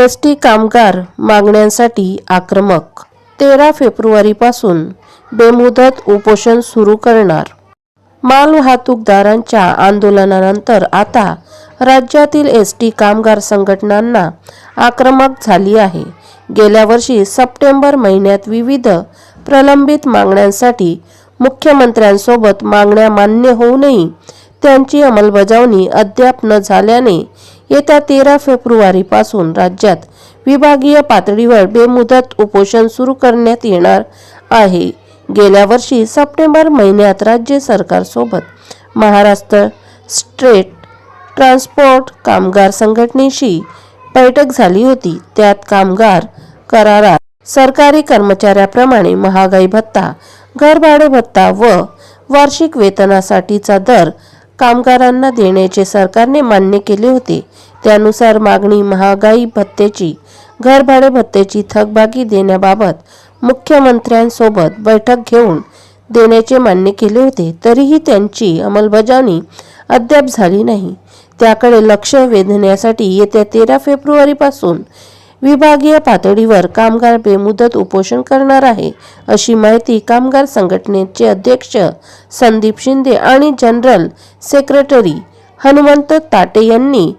ST कामगार मागण्यांसाठी आक्रमक. 13 फेब्रुवारीपासून बेमुदत उपोषण सुरू करणार. मालवाहतूकदारांच्या आंदोलनानंतर आता राज्यातील एसटी कामगार संघटनांना आक्रमक झाली आहे. गेल्या वर्षी सप्टेंबर महिन्यात विविध प्रलंबित मागण्यांसाठी मुख्यमंत्र्यांसोबत मागण्या मान्य होऊनही त्यांची अंमलबजावणी अद्याप न झाल्याने येत्या 13 फेब्रुवारीपासून राज्यात विभागीय पातळीवर बेमुदत उपोषण सुरू करण्यात येणार आहे. गेल्या वर्षी सप्टेंबर महिन्यात राज्य सरकारसोबत महाराष्ट्र स्टेट ट्रान्सपोर्ट कामगार संघटनेशी बैठक झाली होती. त्यात कामगार करारात सरकारी कर्मचाऱ्याप्रमाणे महागाई भत्ता, घरभाडे भत्ता व वार्षिक वेतनासाठीचा दर कामगारांना देण्याचे सरकारने मान्य केले होते. त्यानुसार मागणी महागाई भत्त्याची, घरभाडे भत्त्याची थकबाकी देण्याबाबत मुख्यमंत्र्यांसोबत बैठक घेऊन देण्याचे मान्य केले होते. तरीही त्यांची अंमलबजावणी अद्याप झाली नाही. त्याकडे लक्ष वेधण्यासाठी येत्या 13 फेब्रुवारीपासून विभागीय पातळीवर कामगार बेमुदत उपोषण करणार आहे, अशी माहिती कामगार संघटनेचे अध्यक्ष संदीप शिंदे आणि जनरल सेक्रेटरी हनुमंत ताटे यांनी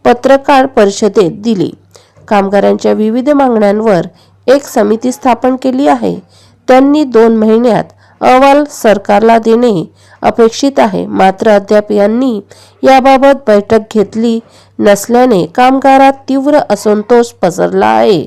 पत्रकार परिषदेत दिली. कामगारांच्या विविध मागण्यांवर एक समिती स्थापन केली आहे. त्यांनी 2 महिन्यात अहवाल सरकारला देणे अपेक्षित आहे. मात्र अद्याप यांनी याबाबत बैठक घेतली नसल्याने कामगारात तीव्र असंतोष पसरला आहे.